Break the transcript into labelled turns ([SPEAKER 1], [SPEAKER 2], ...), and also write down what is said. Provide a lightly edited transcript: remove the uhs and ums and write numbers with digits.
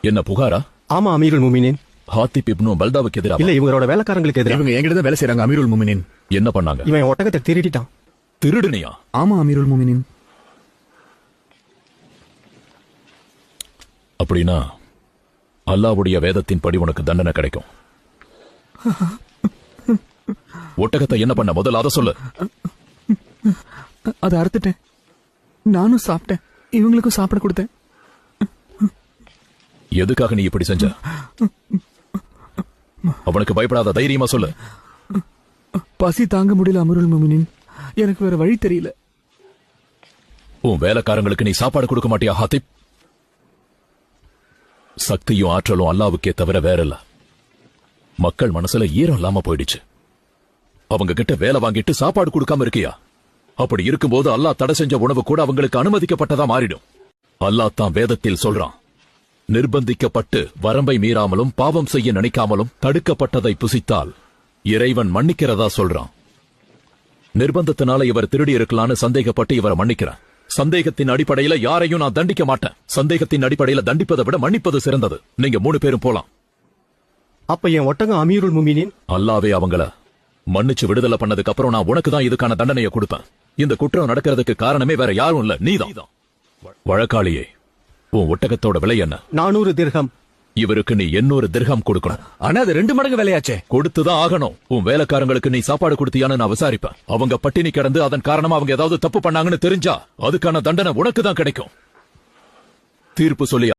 [SPEAKER 1] என்ன புகாரா?
[SPEAKER 2] ஆமா அமீருல் முமினின்.
[SPEAKER 1] ஹாத்திப் இப்னு பல்தாவுக்கு எதிராக?
[SPEAKER 2] இல்ல, இவங்களோட வேலைக்காரங்களுக்கு எதிராக.
[SPEAKER 3] இவங்க என்கிட்ட தான் வேலை செய்றாங்க அமீருல் முமினின்.
[SPEAKER 1] என்ன பண்ணாங்க?
[SPEAKER 2] இவன் ஒட்டகத்தை திருடிட்டான்.
[SPEAKER 1] திருடுனியா?
[SPEAKER 3] ஆமா அமீருல் முமினின்.
[SPEAKER 1] அப்படின்னா அல்லாஹ்வுடைய வேதத்தின் படி உனக்கு தண்டனை கிடைக்கும். ஒட்டகத்தை என்ன பண்ண? முதல்ல அதை சொல்லு.
[SPEAKER 3] அதை அறுத்துட்டேன், நானும் சாப்பிட்டேன், இவங்களுக்கும் சாப்பிட கொடுத்தேன்.
[SPEAKER 1] எதுக்காக நீ இப்படி செஞ்ச? அவனுக்கு பயப்படாத, தைரியமா சொல்லு.
[SPEAKER 3] பசி தாங்க முடியல அமீருல் முமினின், எனக்கு வேற வழி தெரியல.
[SPEAKER 1] உன் வேலைக்காரங்களுக்கு நீ சாப்பாடு கொடுக்க மாட்டியா ஹாத்திப்? சக்தியும் ஆற்றலும் அல்லாவுக்கே தவிர வேற இல்ல. மக்கள் மனசுல ஈரம் இல்லாம போயிடுச்சு. அவங்க கிட்ட வேலை வாங்கிட்டு சாப்பாடு கொடுக்காம இருக்கியா? அப்படி இருக்கும்போது அல்லாஹ் தடை செஞ்ச உணவு கூட அவங்களுக்கு அனுமதிக்கப்பட்டதா மாறிடும். அல்லாஹ் தான் வேதத்தில் சொல்றான், நிர்பந்திக்கப்பட்டு வரம்பை மீறாமலும் பாவம் செய்ய நினைக்காமலும் தடுக்கப்பட்டதை புசித்தால் இறைவன் மன்னிக்கிறதா சொல்றான். நிர்பந்தத்தினால இவர் திருடி இருக்கலான்னு சந்தேகப்பட்டு இவரை மன்னிக்கிறேன். சந்தேகத்தின் அடிப்படையில யாரையும் நான் தண்டிக்க மாட்டேன். சந்தேகத்தின் அடிப்படையில தண்டிப்பதை விட மன்னிப்பது சிறந்தது. நீங்க 3 பேரும் போலாம்.
[SPEAKER 2] அப்ப என் ஒட்டகம் அமீருல் முமினின்.
[SPEAKER 1] அல்லாவே அவங்கள மன்னிச்சு விடுதலை பண்ணதுக்கு அப்புறம் நான் உனக்கு தான் இதுக்கான தண்டனையை கொடுப்பேன். இந்த குற்றம் நடக்கிறதுக்கு காரணமே வேற யாரும் இல்ல, நீதான். வழக்காளியே, உன் ஒட்டகத்தோட விலை என்ன?
[SPEAKER 2] 400 திர்ஹம்.
[SPEAKER 1] இவருக்கு நீ 800 திர்ஹம் கொடுக்கணும்.
[SPEAKER 3] ஆனா அது 2 மடங்கு விலையாச்சே.
[SPEAKER 1] கொடுத்துதான் ஆகணும். உன் வேலைக்காரங்களுக்கு நீ சாப்பாடு கொடுத்தியான்னு நான் விசாரிப்பேன். அவங்க பட்டினி கிடந்து அதன் காரணமா அவங்க ஏதாவது தப்பு பண்ணாங்கன்னு தெரிஞ்சா அதுக்கான தண்டனை உனக்கு தான் கிடைக்கும். தீர்ப்பு சொல்லி